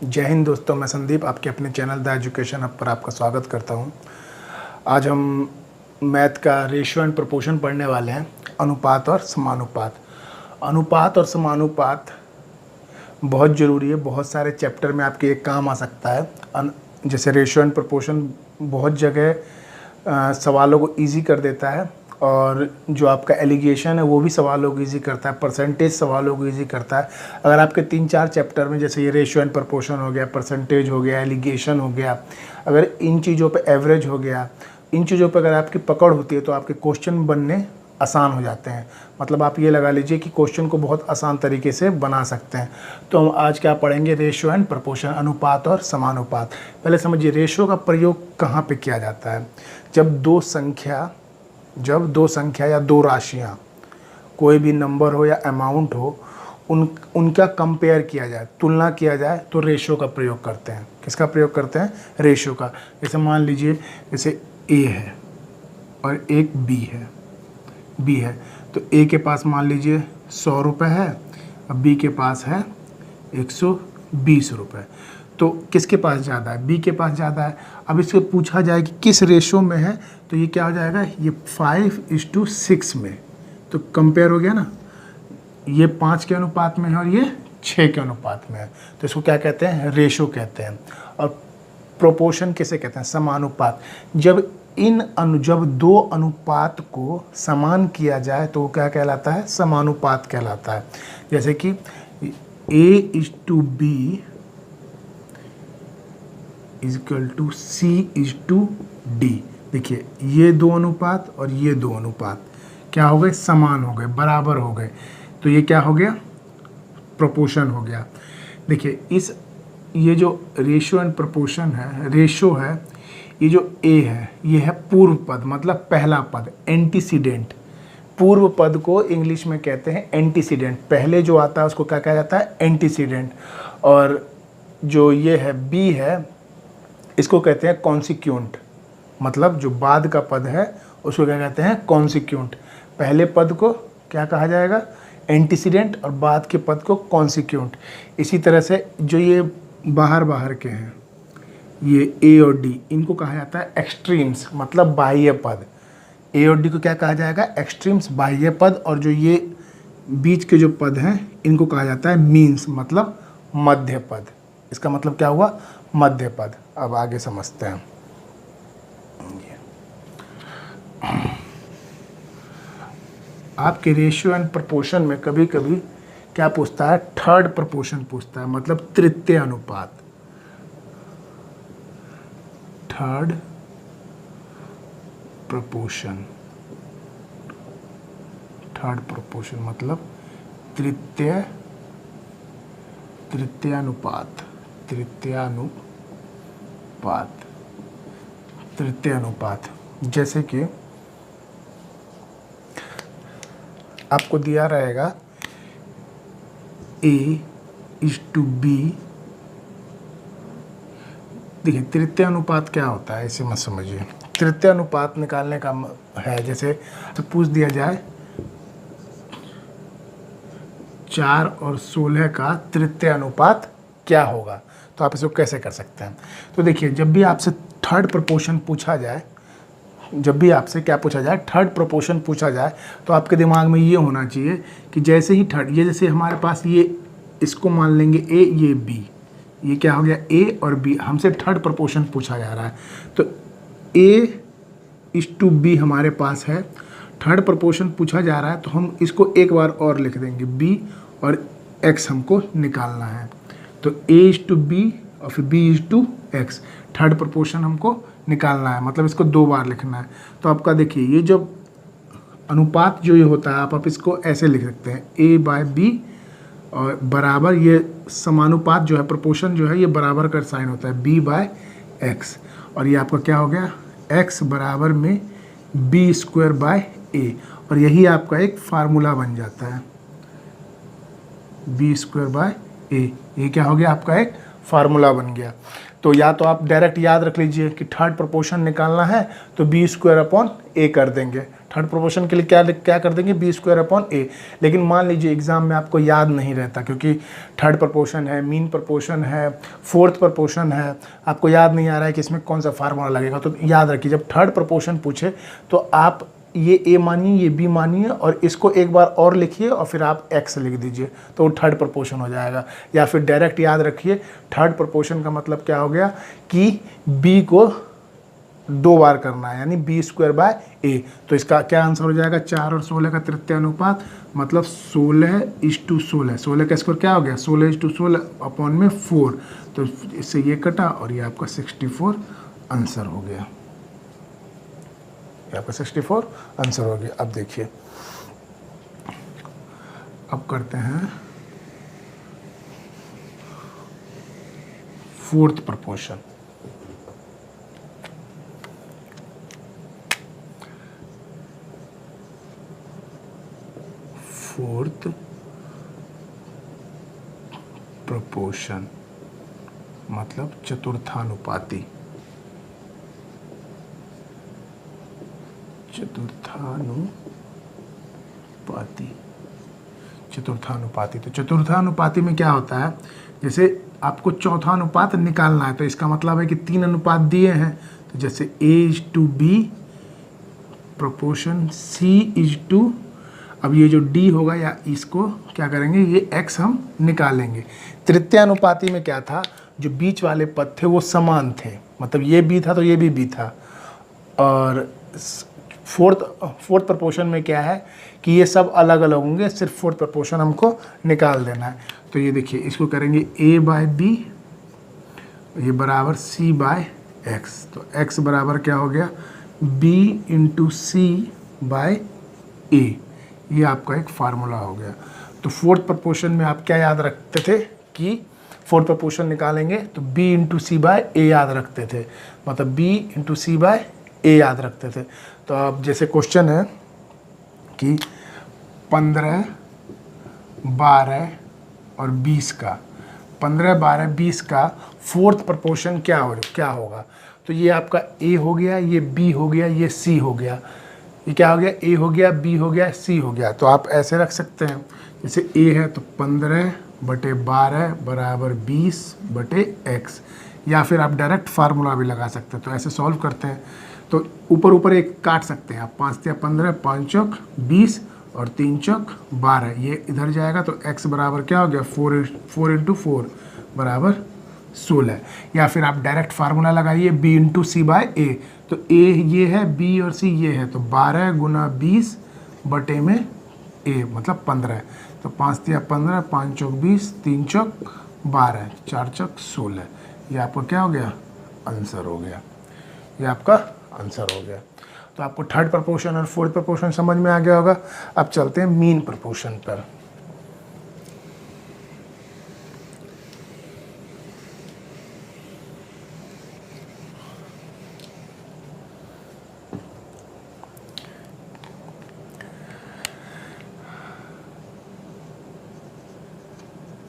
जय हिंद दोस्तों, मैं संदीप आपके अपने चैनल द एजुकेशन हब पर आपका स्वागत करता हूं। आज हम मैथ का रेशियो एंड प्रोपोर्शन पढ़ने वाले हैं। अनुपात और समानुपात। अनुपात और समानुपात बहुत ज़रूरी है, बहुत सारे चैप्टर में आपके एक काम आ सकता है। जैसे रेशियो एंड प्रोपोर्शन बहुत जगह सवालों को ईजी कर देता है, और जो आपका एलिगेशन है वो भी सवालों को ईजी करता है, परसेंटेज सवालों को ईजी करता है। अगर आपके 3-4 चैप्टर में, जैसे ये रेशियो एंड प्रोपोर्शन हो गया, परसेंटेज हो गया, एलिगेशन हो गया, अगर इन चीज़ों पे एवरेज हो गया, इन चीज़ों पे अगर आपकी पकड़ होती है तो आपके क्वेश्चन बनने आसान हो जाते हैं। मतलब आप ये लगा लीजिए कि क्वेश्चन को बहुत आसान तरीके से बना सकते हैं। तो हम आज क्या पढ़ेंगे? रेशियो एंड प्रोपोर्शन, अनुपात और समानुपात। पहले समझिए रेशियो का प्रयोग कहाँ पे किया जाता है। जब दो संख्या या दो राशियाँ, कोई भी नंबर हो या अमाउंट हो, उनका कंपेयर किया जाए, तुलना किया जाए, तो रेशियो का प्रयोग करते हैं। किसका प्रयोग करते हैं? रेशियो का। जैसे मान लीजिए, जैसे ए है और एक बी है, तो ए के पास मान लीजिए 100 रुपये है और बी के पास है 120 रुपये। तो किसके पास ज़्यादा है? बी के पास ज़्यादा है। अब इससे पूछा जाए कि किस रेशो में है, तो ये क्या हो जाएगा? ये 5:6 में। तो कंपेयर हो गया ना, ये 5 के अनुपात में है और ये 6 के अनुपात में है। तो इसको क्या कहते हैं? रेशो कहते हैं। और प्रोपोर्शन किसे कहते हैं? समानुपात। जब दो अनुपात को समान किया जाए तो वो क्या कहलाता है? समानुपात कहलाता है। जैसे कि A:B = C:D। देखिए, ये दो अनुपात और ये दो अनुपात क्या हो गए? समान हो गए, बराबर हो गए। तो ये क्या हो गया? प्रोपोर्शन हो गया। देखिए, ये जो रेशियो एंड प्रोपोर्शन है, रेशियो है, ये जो ए है, ये है पूर्व पद, मतलब पहला पद, एंटीसीडेंट। पूर्व पद को इंग्लिश में कहते हैं एंटीसीडेंट। पहले जो आता है उसको क्या कहा जाता है? एंटीसीडेंट। और जो ये है बी है, इसको कहते हैं कॉन्सिक्वेंट। मतलब जो बाद का पद है उसको क्या कहते हैं? कॉन्सिक्वेंट। पहले पद को क्या कहा जाएगा? एंटीसीडेंट, और बाद के पद को कॉन्सिक्वेंट। इसी तरह से जो ये बाहर के हैं, ये ए और डी, इनको कहा जाता है एक्सट्रीम्स, मतलब बाह्य पद। ए और डी को क्या कहा जाएगा? एक्सट्रीम्स, बाह्य पद। और जो ये बीच के जो पद हैं, इनको कहा जाता है मीन्स, मतलब मध्य पद। इसका मतलब क्या हुआ? मध्य पद। अब आगे समझते हैं। आपके रेशियो एंड प्रोपोर्शन में कभी कभी क्या पूछता है? थर्ड प्रोपोर्शन पूछता है, मतलब तृतीय अनुपात। थर्ड प्रोपोर्शन मतलब तृतीय अनुपात। जैसे कि आपको दिया रहेगा A:B। देखिए, तृतीय अनुपात क्या होता है इसे मत समझिए। तृतीय अनुपात निकालने का है, जैसे तो पूछ दिया जाए 4 और 16 का तृतीय अनुपात क्या होगा, तो आप इसको कैसे कर सकते हैं? तो देखिए, जब भी आपसे थर्ड प्रोपोर्शन पूछा जाए, थर्ड प्रोपोर्शन पूछा जाए, तो आपके दिमाग में ये होना चाहिए कि जैसे ही थर्ड, ये जैसे हमारे पास ये, इसको मान लेंगे ए, ये बी, ये क्या हो गया? ए और बी। हमसे थर्ड प्रोपोर्शन पूछा जा रहा है, तो A:B हमारे पास है। थर्ड प्रोपोर्शन पूछा जा रहा है, तो हम इसको एक बार और लिख देंगे, B और X हमको निकालना है। तो A:B और फिर B:X, थर्ड प्रोपोर्शन हमको निकालना है, मतलब इसको 2 बार लिखना है। तो आपका देखिए, ये जब अनुपात जो ये होता है, आप इसको ऐसे लिख सकते हैं, A/B और बराबर, ये समानुपात जो है, प्रोपोर्शन जो है, ये बराबर का साइन होता है, B/X। और ये आपका क्या हो गया? X बराबर में B²/A। और यही आपका एक फार्मूला बन जाता है, B²/A। ये क्या हो गया? आपका एक फार्मूला बन गया। तो या तो आप डायरेक्ट याद रख लीजिए कि थर्ड प्रोपोर्शन निकालना है तो बी स्क्वायर अपॉन ए कर देंगे। थर्ड प्रोपोर्शन के लिए क्या कर देंगे, बी स्क्वायर अपॉन ए। लेकिन मान लीजिए एग्जाम में आपको याद नहीं रहता, क्योंकि थर्ड प्रोपोर्शन है, मीन प्रोपोर्शन है, फोर्थ प्रोपोर्शन है, आपको याद नहीं आ रहा है कि इसमें कौन सा फार्मूला लगेगा। तो याद रखिए, जब थर्ड प्रोपोर्शन पूछे तो आप ये ए मानिए, ये बी मानिए और इसको एक बार और लिखिए और फिर आप एक्स लिख दीजिए, तो वो थर्ड प्रोपोर्शन हो जाएगा। या फिर डायरेक्ट याद रखिए, थर्ड प्रोपोर्शन का मतलब क्या हो गया कि बी को 2 बार करना है, यानी बी स्क्वायर बाय ए। तो इसका क्या आंसर हो जाएगा, 4 और 16 का तृतीय अनुपात, मतलब 16:16। 16 का स्क्वायर क्या हो गया, 16:16 अपॉन में 4। तो इससे ये कटा और ये आपका 64 आंसर हो गया। ये आपका 64 आंसर हो गया। अब देखिए, अब करते हैं फोर्थ प्रोपोर्शन। फोर्थ प्रोपोर्शन मतलब चतुर्थानुपाती। चतुर्थानुपाती तो चतुर्थानुपाती में क्या होता है, जैसे आपको चौथा अनुपात निकालना है तो इसका मतलब है कि 3 अनुपात दिए हैं, तो जैसे A:B प्रोपोर्शन C:2। अब ये जो D होगा या इसको क्या करेंगे, ये X हम निकालेंगे। तृतीय अनुपाती में क्या था, जो बीच वाले पद थे वो समान थे, मतलब ये B था तो ये भी B था। और फोर्थ प्रोपोर्शन में क्या है कि ये सब अलग अलग होंगे, सिर्फ फोर्थ प्रोपोर्शन हमको निकाल देना है। तो ये देखिए, इसको करेंगे A/B, ये बराबर C/X। तो X बराबर क्या हो गया, B/C/A। ये आपका एक फार्मूला हो गया। तो फोर्थ प्रोपोर्शन में आप क्या याद रखते थे कि फोर्थ प्रोपोर्शन निकालेंगे तो B/C/A याद रखते थे, मतलब B/C/A याद रखते थे। तो अब जैसे क्वेश्चन है कि 15, 12 और 20 का 15, 12, 20 का फोर्थ प्रोपोर्शन क्या होगा। तो ये आपका A हो गया, ये B हो गया, ये C हो गया। ये क्या हो गया, A हो गया, B हो गया, C हो गया। तो आप ऐसे रख सकते हैं, जैसे A है तो 15/12 बराबर 20/x, या फिर आप डायरेक्ट फार्मूला भी लगा सकते हैं। तो ऐसे सॉल्व करते हैं तो ऊपर एक काट सकते हैं आप, 5×15, 5×4 20 और 3×4 12, ये इधर जाएगा तो x बराबर क्या हो गया, 4×4 बराबर 16। या फिर आप डायरेक्ट फार्मूला लगाइए B/C/A। तो A ये है, B और C ये है, तो 12 × 20 बटे में A मतलब 15। तो 5×15, 5×4 20, 3×4 12, 4×4 16। ये आपका क्या हो गया, आंसर हो गया। ये आपका आंसर हो गया। तो आपको थर्ड प्रोपोर्शन और फोर्थ प्रोपोर्शन समझ में आ गया होगा। अब चलते हैं मीन प्रोपोर्शन पर।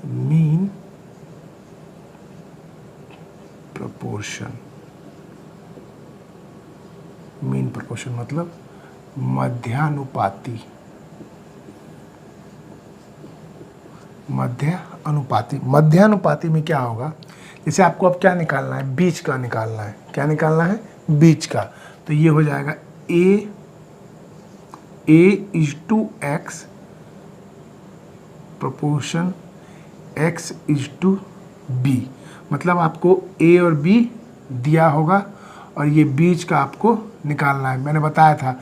मीन प्रोपोर्शन, मीन प्रोपोर्शन मतलब मध्यानुपाती। मध्यानुपाती में क्या होगा, जैसे आपको अब क्या निकालना है, बीच का निकालना है। क्या निकालना है, बीच का। तो ये हो जाएगा A:x प्रोपोर्शन X:B। मतलब आपको A और B दिया होगा और ये बीच का आपको निकालना है। मैंने बताया था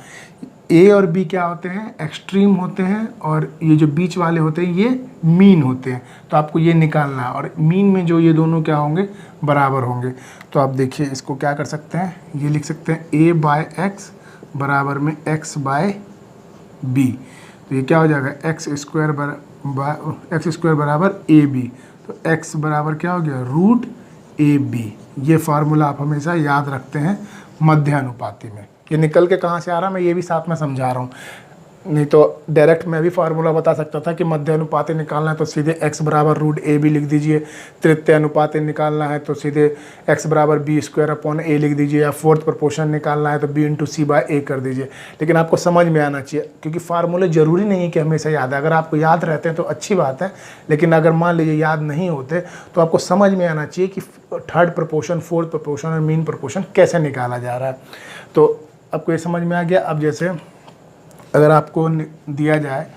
A और B क्या होते हैं, एक्सट्रीम होते हैं, और ये जो बीच वाले होते हैं ये मीन होते हैं। तो आपको ये निकालना है, और मीन में जो ये दोनों क्या होंगे, बराबर होंगे। तो आप देखिए, इसको क्या कर सकते हैं, ये लिख सकते हैं A/x बराबर में x/b। तो ये क्या हो जाएगा, x² बराबर AB। तो x बराबर क्या हो गया, √AB। ये फार्मूला आप हमेशा याद रखते हैं मध्यानुपाती में। ये निकल के कहाँ से आ रहा है, मैं ये भी साथ में समझा रहा हूँ। नहीं तो डायरेक्ट मैं भी फार्मूला बता सकता था कि मध्य अनुपात निकालना है तो सीधे x बराबर रूट ए बी लिख दीजिए, तृतीय अनुपात निकालना है तो सीधे x बराबर बी स्क्वायर अपॉन ए लिख दीजिए, या फोर्थ प्रोपोर्शन निकालना है तो b इंटू सी बाय ए कर दीजिए। लेकिन आपको समझ में आना चाहिए, क्योंकि फार्मूले ज़रूरी नहीं है कि हमेशा याद है। अगर आपको याद रहते हैं तो अच्छी बात है, लेकिन अगर मान लीजिए याद नहीं होते तो आपको समझ में आना चाहिए कि थर्ड प्रोपोर्शन, फोर्थ प्रोपोर्शन और मीन प्रोपोर्शन कैसे निकाला जा रहा है। तो आपको ये समझ में आ गया। अब जैसे अगर आपको दिया जाए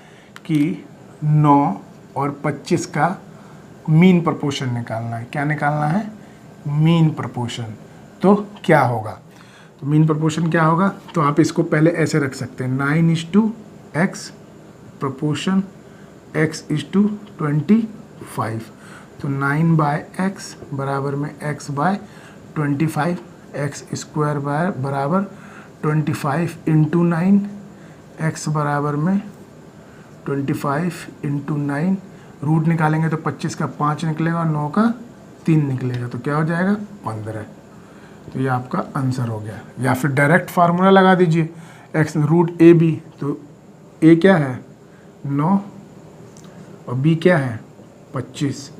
कि 9 और 25 का मीन प्रोपोर्शन निकालना है, क्या निकालना है? Mean proportion. तो क्या होगा? तो मीन प्रोपोर्शन क्या होगा? तो आप इसको पहले ऐसे रख सकते हैं, 9:x प्रोपोर्शन x:25। तो 9/x बराबर में x/25, x² बराबर 25 इंटू 9, x बराबर में 25 इंटू 9, रूट निकालेंगे तो 25 का 5 निकलेगा, 9 का 3 निकलेगा, तो क्या हो जाएगा? 15। तो ये आपका आंसर हो गया। या फिर डायरेक्ट फार्मूला लगा दीजिए, x रूट ए बी, तो a क्या है? 9 और b क्या है? 25।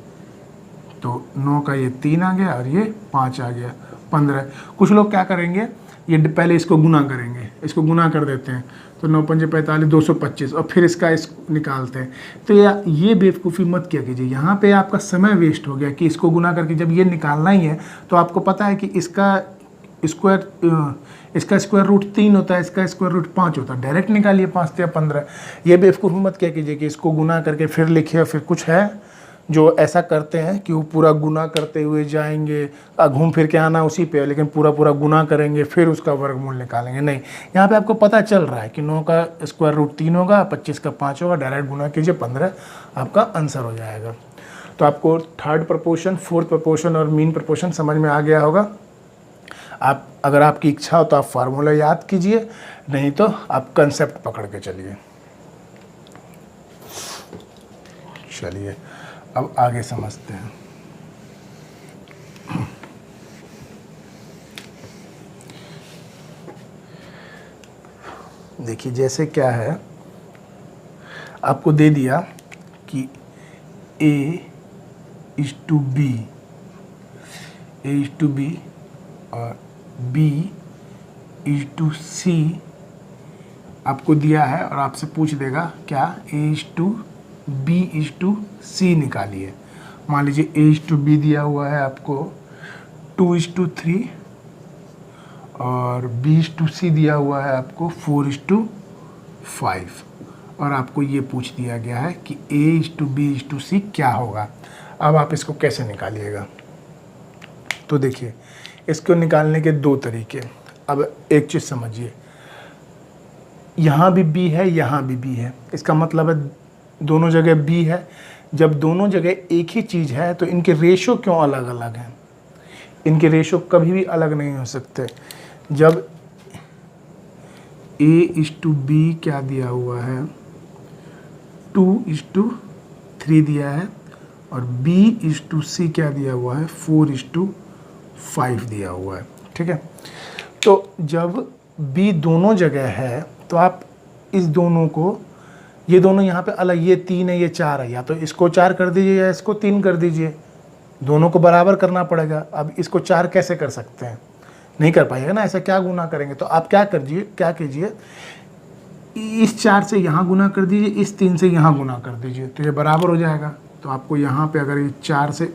तो 9 का ये 3 आ गया और ये 5 आ गया, 15। कुछ लोग क्या करेंगे, ये पहले इसको गुना करेंगे, इसको गुना कर देते हैं, तो 9 पंजे 45, 225, और फिर इसका निकालते हैं। तो ये बेवकूफ़ी मत किया कीजिए, यहाँ पे आपका समय वेस्ट हो गया कि इसको गुना करके जब ये निकालना ही है तो आपको पता है कि इसका स्क्वायर रूट 3 होता है, इसका स्क्वायर रूट 5 होता है, डायरेक्ट निकालिए 5 या 15। ये बेवकूफ़ी मत किया कीजिए कि इसको गुना करके फिर लिखिए। फिर कुछ है जो ऐसा करते हैं कि वो पूरा गुना करते हुए जाएंगे, घूम फिर के आना उसी पे, लेकिन पूरा गुना करेंगे फिर उसका वर्गमूल निकालेंगे। नहीं, यहाँ पे आपको पता चल रहा है कि 9 का स्क्वायर रूट 3 होगा, 25 का 5 होगा, डायरेक्ट गुना कीजिए, 15 आपका आंसर हो जाएगा। तो आपको थर्ड प्रोपोर्शन, फोर्थ प्रोपोर्शन और मीन प्रोपोर्शन समझ में आ गया होगा। आप अगर आपकी इच्छा हो तो आप फार्मूला याद कीजिए, नहीं तो आप कंसेप्ट पकड़ के चलिए। चलिए अब आगे समझते हैं। देखिए जैसे क्या है, आपको दे दिया कि A:B, A:B और B:C आपको दिया है, और आपसे पूछ देगा क्या? A:B:C निकालिए। मान लीजिए A:B दिया हुआ है आपको 2:3 और B:C दिया हुआ है आपको 4:5, और आपको ये पूछ दिया गया है कि A:B:C क्या होगा। अब आप इसको कैसे निकालिएगा? तो देखिए, इसको निकालने के दो तरीके। अब एक चीज़ समझिए, यहाँ भी B है, यहाँ भी B है, इसका मतलब है दोनों जगह B है। जब दोनों जगह एक ही चीज़ है तो इनके रेशो क्यों अलग अलग हैं? इनके रेशो कभी भी अलग नहीं हो सकते। जब A:B क्या दिया हुआ है? 2:3 दिया है, और B:C क्या दिया हुआ है? 4:5 दिया हुआ है। ठीक है, तो जब B दोनों जगह है तो आप इस दोनों को, ये दोनों यहाँ पे अलग, ये 3 है, ये 4 है, या तो इसको 4 कर दीजिए या इसको 3 कर दीजिए, दोनों को बराबर करना पड़ेगा। अब इसको 4 कैसे कर सकते हैं? नहीं कर पाइएगा ना, ऐसा क्या गुना करेंगे? तो आप क्या कीजिए, इस 4 से यहाँ गुना कर दीजिए, इस 3 से यहाँ गुना कर दीजिए, तो ये बराबर हो जाएगा। तो आपको यहाँ पे अगर ये 4 से,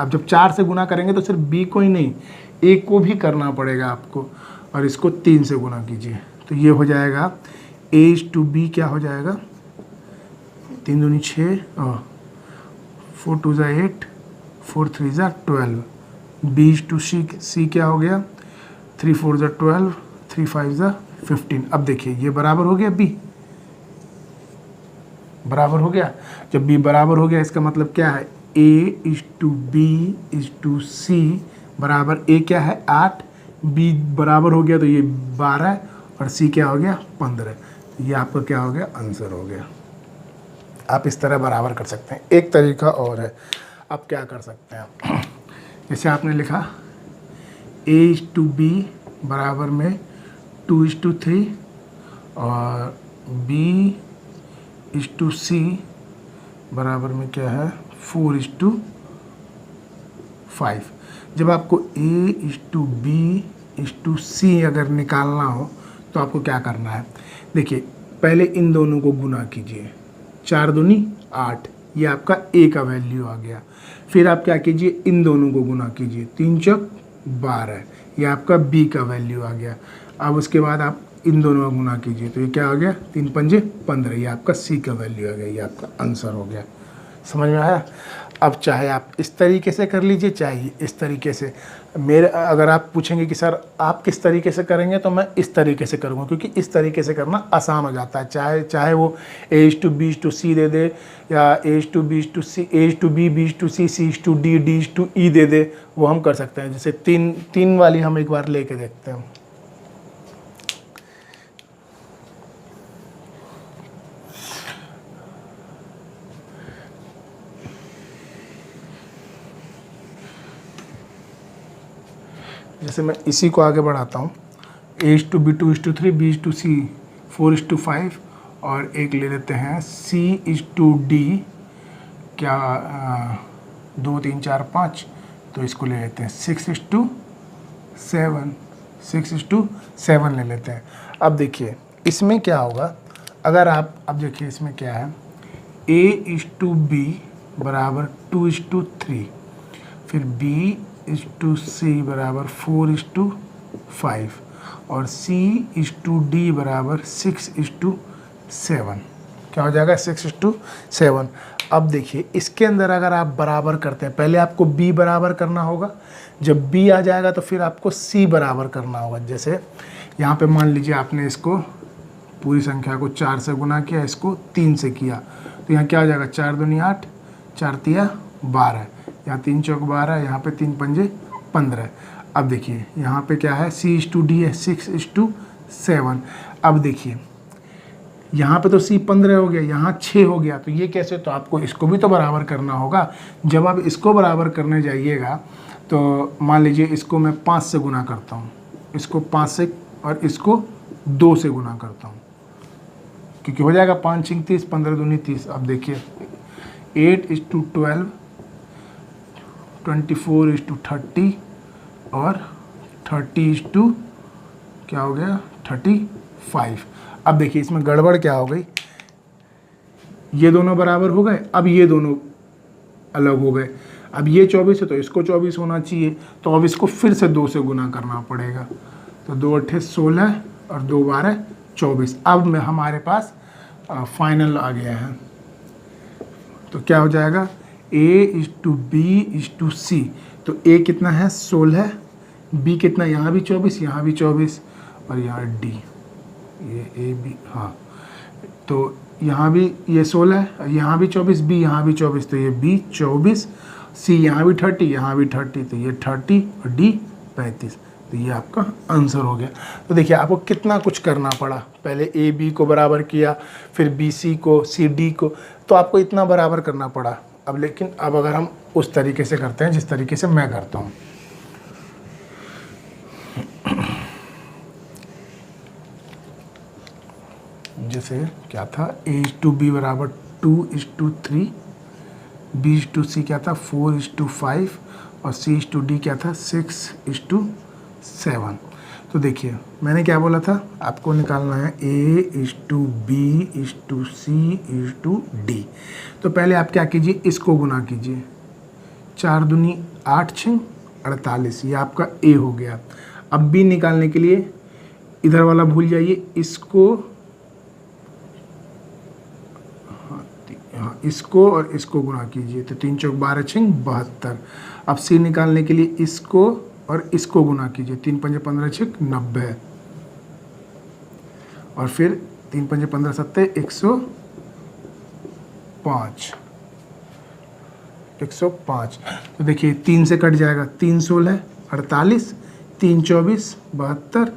अब जब 4 से गुना करेंगे तो सिर्फ B को ही नहीं, A को भी करना पड़ेगा आपको, और इसको 3 से गुना कीजिए, तो ये हो जाएगा A:B क्या हो जाएगा? 3 दूनी 6 और 4 2 8, 4 3 12, B:C क्या हो गया? 3 4 12, 3 5 15। अब देखिए ये बराबर हो गया, B बराबर हो गया। जब B बराबर हो गया इसका मतलब क्या है? A:B:C बराबर A क्या है? 8, B बराबर हो गया तो ये 12, और C क्या हो गया? 15। ये आपका क्या हो गया? आंसर हो गया। आप इस तरह बराबर कर सकते हैं। एक तरीका और है, आप क्या कर सकते हैं, जैसे आपने लिखा A:B बराबर में 2:3 और B इज टू C बराबर में क्या है 4:5। जब आपको A is to B is to C अगर निकालना हो तो आपको क्या करना है, देखिए पहले इन दोनों को गुना कीजिए, 4 दूनी 8, ये आपका A का वैल्यू आ गया। फिर आप क्या कीजिए, इन दोनों को गुना कीजिए, 3 चौक 12, ये आपका B का वैल्यू आ गया। अब उसके बाद आप इन दोनों का गुना कीजिए, तो ये क्या आ गया 3 पंजे 15, ये आपका C का वैल्यू आ गया, ये आपका आंसर हो गया। समझ में आया। अब चाहे आप इस तरीके से कर लीजिए, चाहे इस तरीके से। मेरे अगर आप पूछेंगे कि सर आप किस तरीके से करेंगे, तो मैं इस तरीके से करूँगा, क्योंकि इस तरीके से करना आसान हो जाता है। चाहे वो A/B/C दे दे, या A/B/C, A/B, B/C, C/D, D/E दे दे, वो हम कर सकते हैं। जैसे तीन वाली हम एक बार लेके देखते हैं। जैसे मैं इसी को आगे बढ़ाता हूँ, A/B 2:3, B/C 4:5, और एक ले लेते हैं C/D, क्या 2 3 4 5, तो इसको ले लेते हैं 6:7 ले लेते हैं। अब देखिए इसमें क्या होगा, अगर आप अब देखिए इसमें क्या है, A/B बराबर 2:3, फिर B/C बराबर 4:5, और C/D बराबर 6:7। क्या हो जाएगा 6:7। अब देखिए इसके अंदर अगर आप बराबर करते हैं, पहले आपको B बराबर करना होगा, जब B आ जाएगा तो फिर आपको C बराबर करना होगा। जैसे यहाँ पे मान लीजिए आपने इसको पूरी संख्या को 4 से गुना किया, इसको 3 से किया, तो यहाँ क्या हो जाएगा 4 दूनी 8, 4 तिया 12, यहाँ 3 चौक 12, यहाँ पे 3 पंजे 15। अब देखिए यहाँ पे क्या है C/D है 6:7। अब देखिए यहाँ पे तो C 15 हो गया, यहाँ 6 हो गया, तो ये कैसे, तो आपको इसको भी तो बराबर करना होगा। जब आप इसको बराबर करने जाइएगा तो मान लीजिए इसको मैं 5 से गुना करता हूँ, इसको 5 से, और इसको 2 से गुना करता हूँ, क्योंकि हो जाएगा 5 6 30, 15 दूनी 30। अब देखिए 8:12, 24:30, और 30 क्या हो गया 35। अब देखिए इसमें गड़बड़ क्या हो गई, ये दोनों बराबर हो गए, अब ये दोनों अलग हो गए। अब ये 24 है तो इसको 24 होना चाहिए, तो अब इसको फिर से 2 से गुना करना पड़ेगा। तो 2 8 16 और 2 12 24। अब में हमारे पास फाइनल आ गया है, तो क्या हो जाएगा A/B/C। तो A कितना है 16, B कितना, यहाँ भी 24, यहाँ भी 24, और यहाँ D, ये AB, हाँ, तो यहाँ भी ये 16, यहाँ भी 24, B यहाँ भी 24, तो ये B 24, C यहाँ भी 30, यहाँ भी 30, तो ये 30, और D 35। तो ये आपका आंसर हो गया। तो देखिए आपको कितना कुछ करना पड़ा, पहले AB को बराबर किया, फिर BC को, CD को, तो आपको इतना बराबर करना पड़ा। अब लेकिन अब अगर हम उस तरीके से करते हैं जिस तरीके से मैं करता हूँ, जैसे क्या था A/B बराबर 2:3, B/C क्या था 4:5, और C/D क्या था 6:7। तो देखिए मैंने क्या बोला था, आपको निकालना है A/B/C/D। तो पहले आप क्या कीजिए, इसको गुना कीजिए, 4 दूनी 8 6 48, ये आपका A हो गया। अब B निकालने के लिए इधर वाला भूल जाइए, इसको और इसको गुना कीजिए, तो 3 चौक 12 6 72। अब C निकालने के लिए इसको और इसको गुना कीजिए, 3 पंजे 15 6 90, और फिर 3 पंजे 15 7 105। तो देखिए 3 से कट जाएगा, 3 16 48, 3 24 72,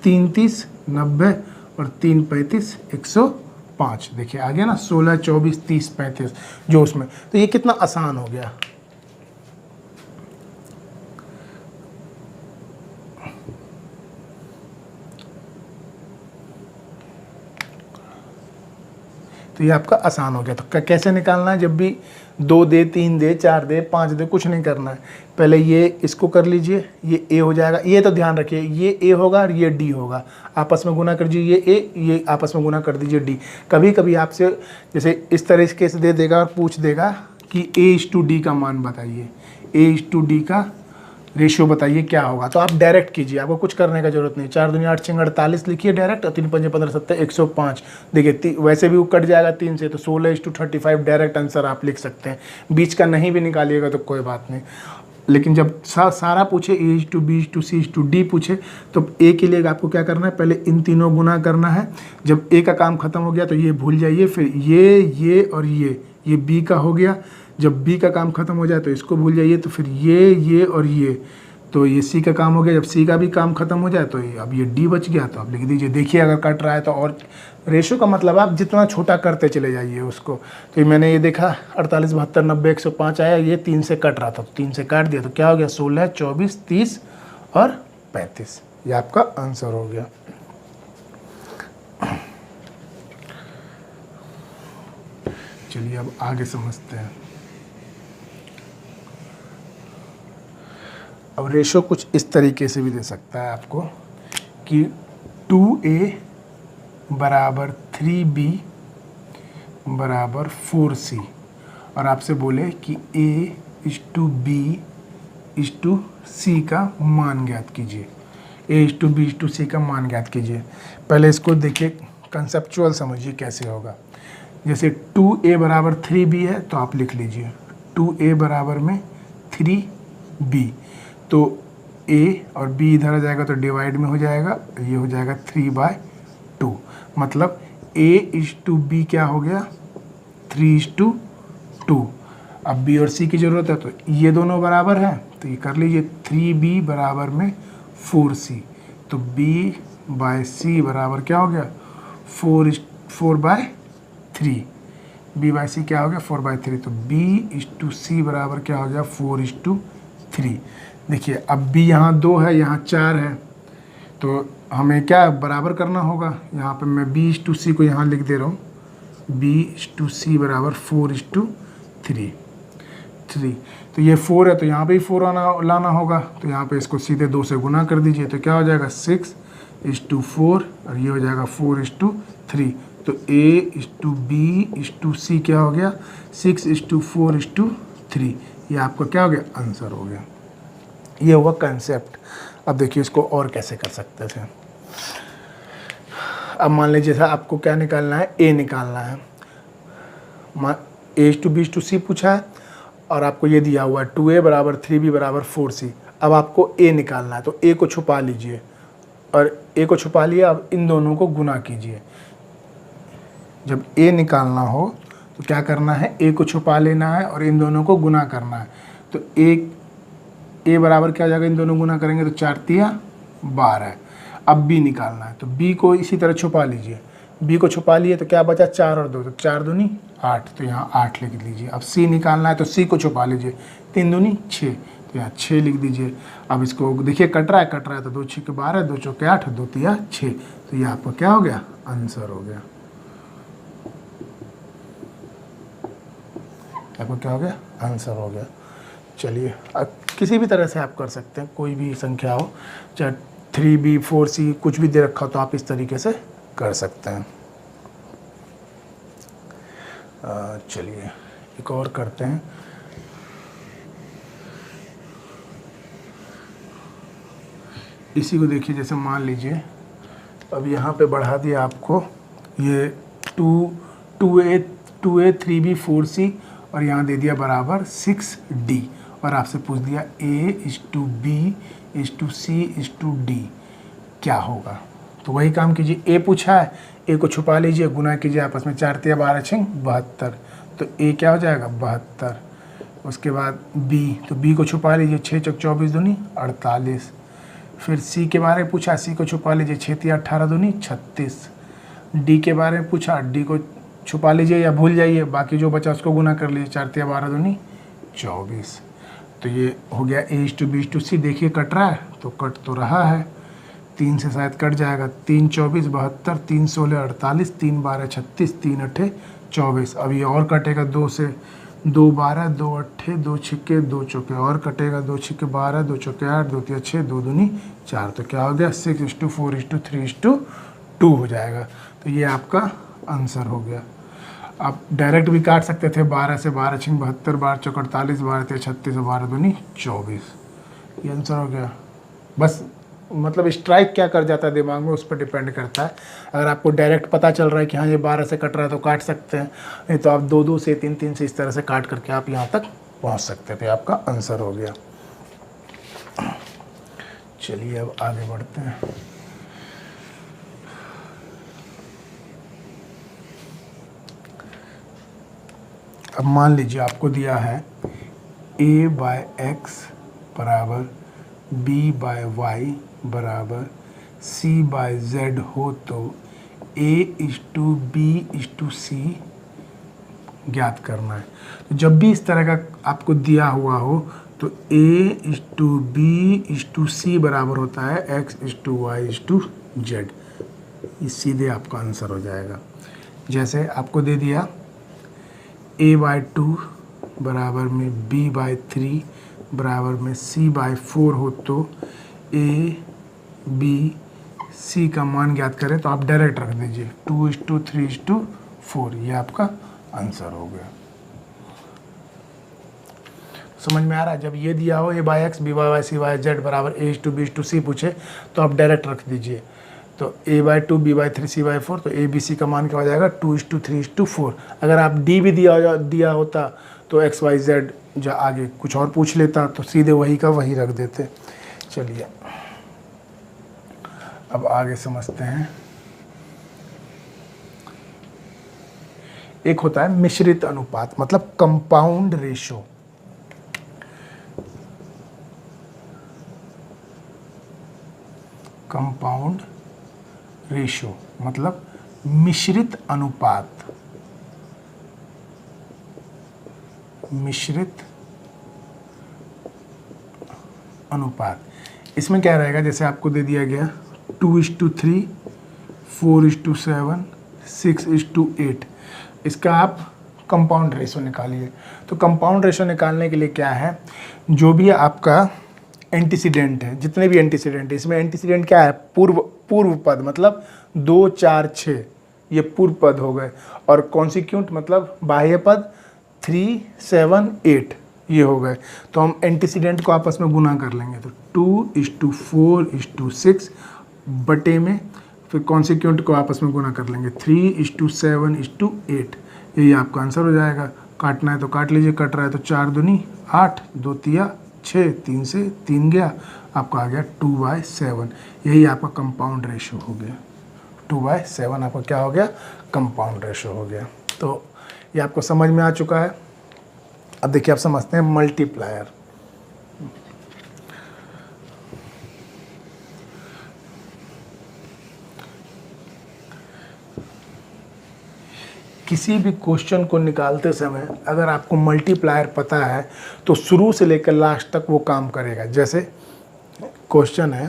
3 30 90, और 3 35 105। देखिए आ गया ना 16 24 30 35 जो उसमें। तो ये कितना आसान हो गया। तो ये आपका आसान हो गया। तो कैसे निकालना है, जब भी 2 दे, 3 दे, 4 दे, 5 दे, कुछ नहीं करना है, पहले ये इसको कर लीजिए, ये ए हो जाएगा। ये तो ध्यान रखिए, ये ए होगा और ये डी होगा, आपस में गुना कर दीजिए, ये ए, ये आपस में गुना कर दीजिए डी। कभी कभी आपसे जैसे इस तरीके से दे देगा और पूछ देगा कि A/D का मान बताइए, A/D का रेशियो बताइए क्या होगा, तो आप डायरेक्ट कीजिए, आपको कुछ करने का जरूरत नहीं। 4 दूनी 8 6 48 लिखिए डायरेक्ट, और 3 पंजे 15 17 105। देखिए वैसे भी वो कट जाएगा 3 से, तो 16:35 डायरेक्ट आंसर आप लिख सकते हैं। बीच का नहीं भी निकालिएगा तो कोई बात नहीं, लेकिन जब सारा पूछे A/B C/D पूछे, तो ए के लिए आपको क्या करना है, पहले इन तीनों गुना करना है। जब ए का काम खत्म हो गया तो ये भूल जाइए, फिर ये और ये बी का हो गया। जब बी का काम खत्म हो जाए तो इसको भूल जाइए, तो फिर ये और ये, तो ये सी का काम हो गया। जब सी का भी काम खत्म हो जाए तो ये अब ये डी बच गया, तो आप लिख दीजिए। देखिए अगर कट रहा है तो, और रेशो का मतलब आप जितना छोटा करते चले जाइए उसको। तो ये मैंने ये देखा 48 72 90 105 आया, ये 3 से कट रहा था, तो 3 से काट दिया, तो क्या हो गया 16 24 30 और 35। ये आपका आंसर हो गया। चलिए अब आगे समझते हैं। अब रेशो कुछ इस तरीके से भी दे सकता है आपको कि 2a बराबर 3b बराबर 4c, और आपसे बोले कि A/B/C का मान ज्ञात कीजिए, A/B/C का मान ज्ञात कीजिए। पहले इसको देखिए, कंसेप्चुअल समझिए कैसे होगा। जैसे 2a बराबर 3b है, तो आप लिख लीजिए 2a बराबर में 3b, तो a और b इधर आ जाएगा तो डिवाइड में हो जाएगा, ये हो जाएगा 3/2। मतलब A/B क्या हो गया 3/2। अब b और c की ज़रूरत है, तो ये दोनों बराबर हैं, तो ये कर लीजिए 3b बराबर में 4c, तो b/c बराबर क्या हो गया 4/3। b/c क्या हो गया 4/3, तो B/C बराबर क्या हो गया 4/3। देखिए अब b यहाँ 2 है, यहाँ 4 है, तो हमें क्या बराबर करना होगा। यहाँ पे मैं B/C को यहाँ लिख दे रहा हूँ, B/C बराबर 4/3। तो ये 4 है, तो यहाँ पे ही 4 लाना होगा, तो यहाँ पे इसको सीधे 2 से गुना कर दीजिए, तो क्या हो जाएगा 6/4, और ये हो जाएगा 4/3। तो A/B/C क्या हो गया 6/4/3। ये आपका क्या हो गया आंसर हो गया। ये हुआ कंसेप्ट। अब देखिए इसको और कैसे कर सकते थे। अब मान लीजिए जैसा आपको क्या निकालना है, A निकालना है। A/B/C पूछा है और आपको ये दिया हुआ है 2a बराबर 3b बराबर 4c। अब आपको A निकालना है, तो A को छुपा लीजिए, और A को छुपा लिया। अब इन दोनों को गुना कीजिए। जब A निकालना हो तो क्या करना है, A को छुपा लेना है और इन दोनों को गुना करना है। तो A बराबर क्या हो जाएगा, इन दोनों गुना करेंगे तो 4 तिया 12। अब B निकालना है, तो B को इसी तरह छुपा लीजिए। B को छुपा लिए तो क्या बचा 4 और 2, तो 4 दूनी 8, तो यहाँ 8 लिख लीजिए। अब C निकालना है, तो C को छुपा लीजिए, 3 दूनी 6, तो यहाँ 6 लिख दीजिए। अब इसको देखिए कट रहा है, तो 2 6 12, 2 चौके 8, 2 तिया 6, तो ये आपका क्या हो गया आंसर हो गया। आपको क्या हो गया आंसर हो गया। चलिए अब किसी भी तरह से आप कर सकते हैं, कोई भी संख्या हो, चाहे 3b 4c कुछ भी दे रखा हो, तो आप इस तरीके से कर सकते हैं। चलिए एक और करते हैं। इसी को देखिए, जैसे मान लीजिए अब यहाँ पे बढ़ा दिया आपको ये 2a 3b 4c, और यहाँ दे दिया बराबर 6d, और आपसे पूछ दिया A/B/C/D क्या होगा। तो वही काम कीजिए, A पूछा है, A को छुपा लीजिए, गुना कीजिए आपस में, 4 तिया 12 6 72, तो A क्या हो जाएगा 72। उसके बाद B, तो B को छुपा लीजिए, 6 चौक 24 दूनी 48। फिर C के बारे में पूछा, C को छुपा लीजिए, 6 तिया 18 दूनी 36। D के बारे में पूछा, D को छुपा लीजिए या भूल जाइए, बाकी जो बचा उसको गुना कर लीजिए, 4 तिया 12 दूनी 24। तो ये हो गया A/B/C। देखिए कट रहा है, तो कट तो रहा है, 3 से शायद कट जाएगा, 3 24 72, 3 16 48, 3 12 36, 3 8 24। अब ये और कटेगा 2 से, 2 12, 2 अट्ठे, 2 छिक्के 2 चौके, और कटेगा 2 छिक्के 12, 2 चौके 8, 2 तिया 6, 2 दूनी 4। तो क्या हो गया 6:4:3:2 हो जाएगा। तो ये आपका आंसर हो गया। आप डायरेक्ट भी काट सकते थे, 12 से 12 छिंग 72, 12 चौक 48, 12 तिया 36, 12 दूनी 24। ये आंसर हो गया। बस मतलब स्ट्राइक क्या कर जाता है दिमाग में, उस पर डिपेंड करता है। अगर आपको डायरेक्ट पता चल रहा है कि हाँ ये 12 से कट रहा है तो काट सकते हैं, नहीं तो आप 2 से 3 से इस तरह से काट करके आप यहाँ तक पहुँच सकते थे। आपका आंसर हो गया। चलिए अब आगे बढ़ते हैं। अब मान लीजिए आपको दिया है a/x बराबर b/y बराबर c/z हो तो a:b:c ज्ञात करना है। तो जब भी इस तरह का आपको दिया हुआ हो तो a:b:c बराबर होता है x:y:z। ये सीधे आपका आंसर हो जाएगा। जैसे आपको दे दिया a/2 बराबर में b/3 बराबर में c/4 हो तो a/b/c का मान ज्ञात करें, तो आप डायरेक्ट रख दीजिए 2:3:4। ये आपका आंसर हो गया। समझ में आ रहा है? जब ये दिया हो a/x b/y c/z बराबर a:b:c पूछे तो आप डायरेक्ट रख दीजिए। तो a/2 b/3 c/4, तो a/b/c का मान क्या हो जाएगा 2:3:4। अगर आप d भी दिया होता तो x/y/z जो आगे कुछ और पूछ लेता तो सीधे वही का वही रख देते। चलिए अब आगे समझते हैं। एक होता है मिश्रित अनुपात, मतलब कंपाउंड रेशो। कंपाउंड रेशो मतलब मिश्रित अनुपात। मिश्रित अनुपात इसमें क्या रहेगा, जैसे आपको दे दिया गया 2:3, 4:7, 6:8। इसका आप कंपाउंड रेशो निकालिए। तो कंपाउंड रेशो निकालने के लिए क्या है, जो भी आपका एंटीसीडेंट है, जितने भी एंटीसीडेंट है, इसमें एंटीसीडेंट क्या है, पूर्व पद, मतलब 2, 4, 6 ये पूर्व पद हो गए, और कॉन्सिक्यूंट मतलब बाह्य पद 3, 7, 8 ये हो गए। तो हम एंटीसीडेंट को आपस में गुना कर लेंगे, तो 2:4:6 बटे में फिर कॉन्सिक्यूंट को आपस में गुना कर लेंगे 3:7:8। यही आपका आंसर हो जाएगा। काटना है तो काट लीजिए, कट रहा है तो 4 दूनी 8, 2 तिया 6, 3 से 3 गया, आपका आ गया 2/7। यही आपका कंपाउंड रेशो हो गया। 2/7 आपका क्या हो गया, कंपाउंड रेशो हो गया। तो ये आपको समझ में आ चुका है। अब देखिए आप समझते हैं मल्टीप्लायर। किसी भी क्वेश्चन को निकालते समय अगर आपको मल्टीप्लायर पता है तो शुरू से लेकर लास्ट तक वो काम करेगा। जैसे क्वेश्चन है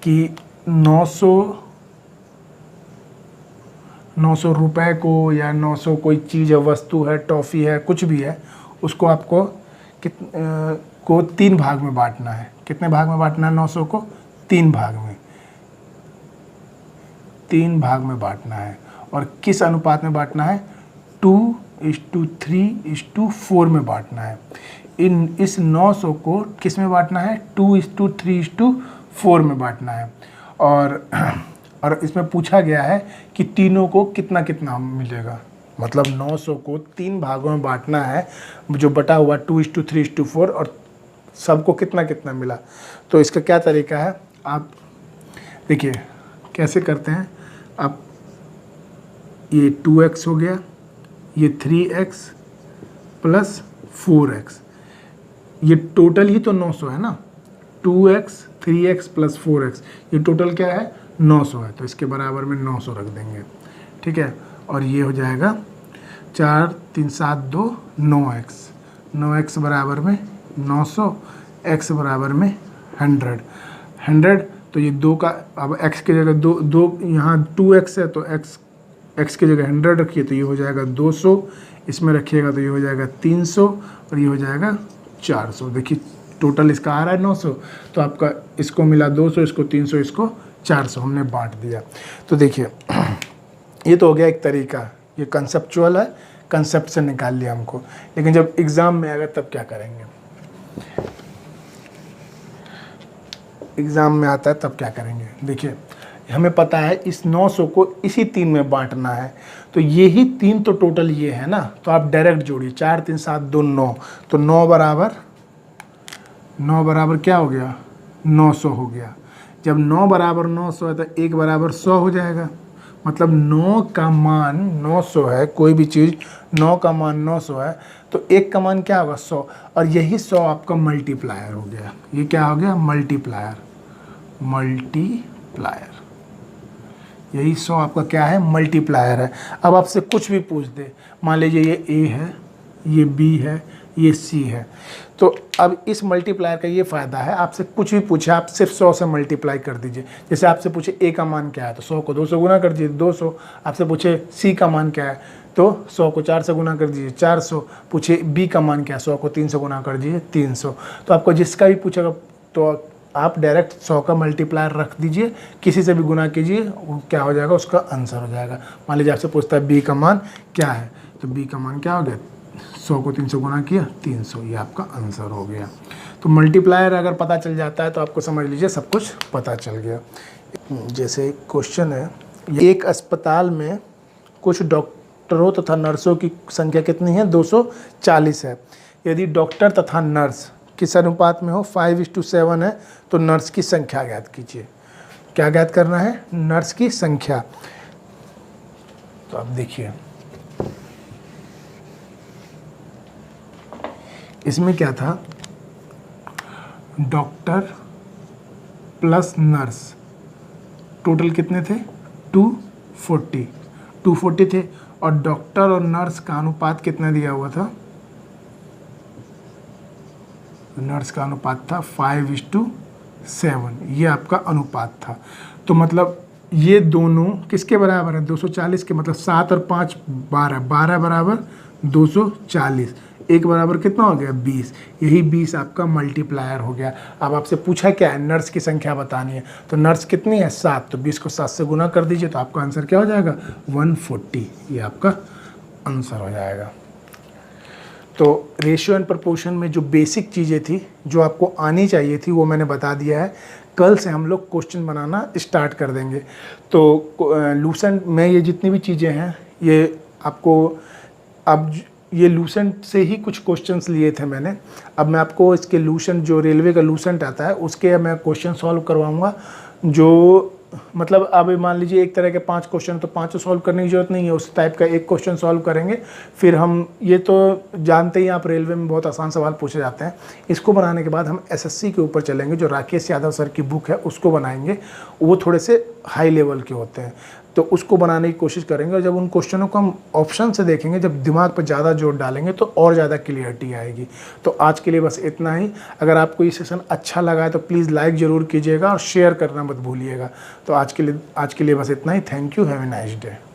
कि 900 रुपए को, या 900 कोई चीज़ है, वस्तु है, टॉफ़ी है, कुछ भी है, उसको आपको को 3 भाग में बांटना है। कितने भाग में बांटना है 900 को? 3 भाग में। 3 भाग में बांटना है। और किस अनुपात में बांटना है? 2:3:4 में बांटना है। इस 900 को किस में बांटना है? 2:3:4 में बांटना है। और इसमें पूछा गया है कि तीनों को कितना कितना मिलेगा, मतलब 900 को 3 भागों में बांटना है, जो बटा हुआ 2:3:4, और सबको कितना कितना मिला। तो इसका क्या तरीका है, आप देखिए कैसे करते हैं। आप ये 2x हो गया, ये 3x प्लस 4x, ये टोटल ही तो 900 है ना। 2x 3x प्लस 4x, ये टोटल क्या है 900 है। तो इसके बराबर में 900 रख देंगे, ठीक है। और ये हो जाएगा 4 3 7 2 9x, 9x बराबर में 900, x बराबर में 100। तो ये 2 का, अब x की जगह 2 यहाँ 2x है तो x x की जगह 100 रखिए तो ये हो जाएगा 200, इसमें रखिएगा तो ये हो जाएगा 300 और ये हो जाएगा 400। देखिए टोटल इसका आ रहा है 900, तो आपका इसको मिला 200, इसको 300, इसको 400 हमने बांट दिया। तो देखिए ये तो हो गया एक तरीका, ये कंसेप्चुअल है, कंसेप्ट से निकाल लिया हमको। लेकिन जब एग्ज़ाम में आएगा तब क्या करेंगे, एग्ज़ाम में आता है तब क्या करेंगे। देखिए हमें पता है इस 900 को इसी 3 में बांटना है, तो ये ही 3 तो टोटल ये है ना, तो आप डायरेक्ट जोड़िए 4 3 7 2 9, तो 9 बराबर क्या हो गया 900 हो गया। जब 9 बराबर 900 है तो 1 बराबर 100 हो जाएगा, मतलब 9 का मान 900 है, कोई भी चीज़ 9 का मान 900 है तो 1 का मान क्या होगा 100, और यही 100 आपका मल्टीप्लायर हो गया। ये क्या हो गया मल्टीप्लायर, यही 100 आपका क्या है मल्टीप्लायर है। अब आपसे कुछ भी पूछ दे, मान लीजिए ये A है, ये B है, ये C है, तो अब इस मल्टीप्लायर का ये फ़ायदा है, आपसे कुछ भी पूछे आप सिर्फ 100 से मल्टीप्लाई कर दीजिए। जैसे आपसे पूछे A का मान क्या है तो 100 को 2 से गुना कर दीजिए 200, आपसे पूछे C का मान क्या है तो 100 को 4 से गुना कर दीजिए 400, पूछे B का मान क्या है 100 को 3 से गुना कर दीजिए 300। तो आपको जिसका भी पूछेगा तो आप डायरेक्ट 100 का मल्टीप्लायर रख दीजिए, किसी से भी गुना कीजिए, वो क्या हो जाएगा उसका आंसर हो जाएगा। मान लीजिए आपसे पूछता है B का मान क्या है, तो B का मान क्या हो गया 100 को 300 गुना किया 300, ये आपका आंसर हो गया। तो मल्टीप्लायर अगर पता चल जाता है तो आपको समझ लीजिए सब कुछ पता चल गया। जैसे क्वेश्चन है, एक अस्पताल में कुछ डॉक्टरों तथा नर्सों की संख्या कितनी है 240 है। यदि डॉक्टर तथा नर्स किस अनुपात में हो 5:7 है तो नर्स की संख्या ज्ञात कीजिए। क्या ज्ञात करना है नर्स की संख्या। तो आप देखिए इसमें क्या था, डॉक्टर प्लस नर्स टोटल कितने थे 240 थे, और डॉक्टर और नर्स का अनुपात कितना दिया हुआ था, नर्स का अनुपात था 5:7, ये आपका अनुपात था। तो मतलब ये दोनों किसके बराबर है 240 के, मतलब 7 और 5 12 बराबर 240, एक बराबर कितना हो गया 20, यही 20 आपका मल्टीप्लायर हो गया। अब आपसे पूछा क्या है नर्स की संख्या बतानी है, तो नर्स कितनी है 7, तो 20 को 7 से गुना कर दीजिए तो आपका आंसर क्या हो जाएगा 140, ये आपका आंसर हो जाएगा। तो रेशियो एंड प्रोपोर्शन में जो बेसिक चीज़ें थी जो आपको आनी चाहिए थी वो मैंने बता दिया है। कल से हम लोग क्वेश्चन बनाना स्टार्ट कर देंगे। तो लूसेंट में ये जितनी भी चीज़ें हैं ये आपको, अब ये लूसेंट से ही कुछ क्वेश्चंस लिए थे मैंने, अब मैं आपको इसके लूसेंट जो रेलवे का लूसेंट आता है उसके मैं क्वेश्चन सॉल्व करवाऊँगा। जो मतलब अब मान लीजिए एक तरह के 5 क्वेश्चन, तो 5 सॉल्व करने की जरूरत नहीं है, उस टाइप का एक क्वेश्चन सॉल्व करेंगे। फिर हम ये तो जानते ही आप रेलवे में बहुत आसान सवाल पूछे जाते हैं, इसको बनाने के बाद हम एसएससी के ऊपर चलेंगे, जो राकेश यादव सर की बुक है उसको बनाएंगे, वो थोड़े से हाई लेवल के होते हैं, तो उसको बनाने की कोशिश करेंगे। और जब उन क्वेश्चनों को हम ऑप्शन से देखेंगे, जब दिमाग पर ज़्यादा जोर डालेंगे तो और ज़्यादा क्लियरिटी आएगी। तो आज के लिए बस इतना ही। अगर आपको ये सेशन अच्छा लगा है तो प्लीज़ लाइक ज़रूर कीजिएगा और शेयर करना मत भूलिएगा। तो आज के लिए बस इतना ही। Thank you, have a nice day.